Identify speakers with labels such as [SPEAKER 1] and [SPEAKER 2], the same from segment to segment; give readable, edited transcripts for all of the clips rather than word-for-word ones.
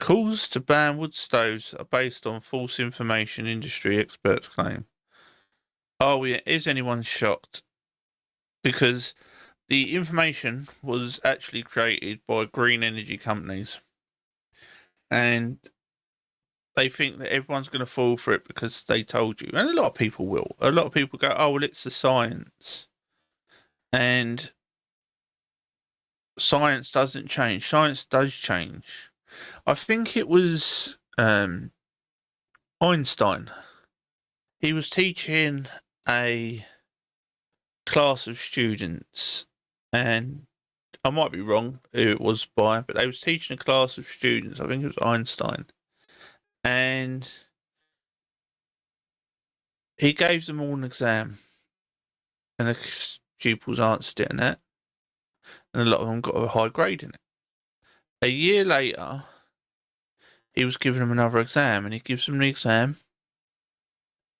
[SPEAKER 1] Calls to ban wood stoves are based on false information, industry experts claim. Oh, yeah, is anyone shocked? Because the information was actually created by green energy companies. And they think that everyone's going to fall for it because they told you. And a lot of people will. A lot of people go, oh, well, it's the science. And science doesn't change. Science does change. I think it was Einstein. He was teaching a class of students, and I might be wrong who it was by, but they was teaching a class of students. I think it was Einstein. And he gave them all an exam. And the pupils answered it and that. And a lot of them got a high grade in it. A year later, he was giving them another exam, and he gives them the exam,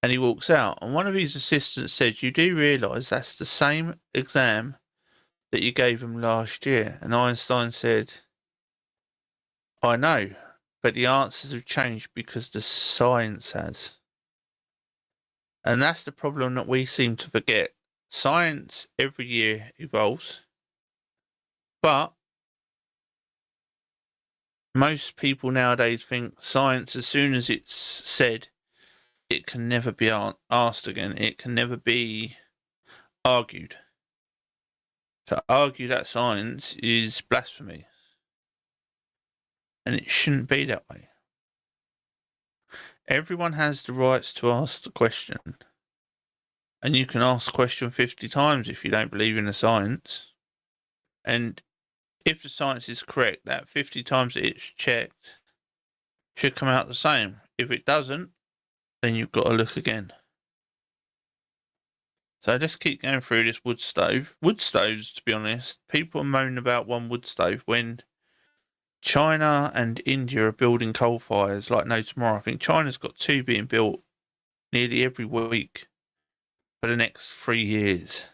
[SPEAKER 1] and he walks out. And one of his assistants said, "You do realise that's the same exam that you gave him last year?" And Einstein said, "I know, but the answers have changed because the science has." And that's the problem that we seem to forget. Science every year evolves, but most people nowadays think science, as soon as it's said, it can never be asked again. It can never be argued. To argue that science is blasphemy. And it shouldn't be that way. Everyone has the rights to ask the question. And you can ask the question 50 times if you don't believe in the science. And if the science is correct, that 50 times that it's checked should come out the same. If it doesn't, then you've got to look again. So let's keep going through this wood stove. Wood stoves, to be honest, people are moaning about one wood stove when China and India are building coal fires like no tomorrow. I think China's got two being built nearly every week for the next 3 years.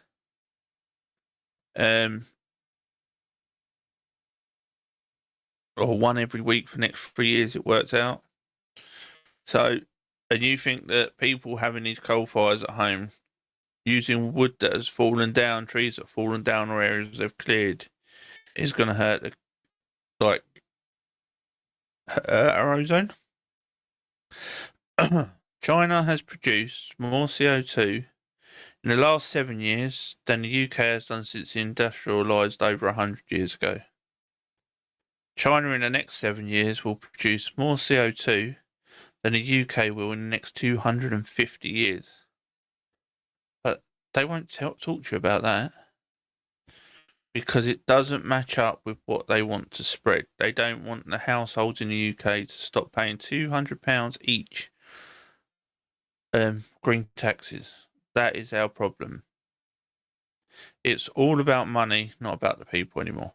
[SPEAKER 1] Or one every week for the next 3 years, it works out. So, and you think that people having these coal fires at home, using wood that has fallen down, trees that have fallen down, or areas they've cleared, is going to hurt our ozone? China has produced more CO2 in the last 7 years than the UK has done since it industrialised over 100 years ago. China in the next 7 years will produce more CO2 than the UK will in the next 250 years. But they won't talk to you about that because it doesn't match up with what they want to spread. They don't want the households in the UK to stop paying £200 each green taxes. That is our problem. It's all about money, not about the people anymore.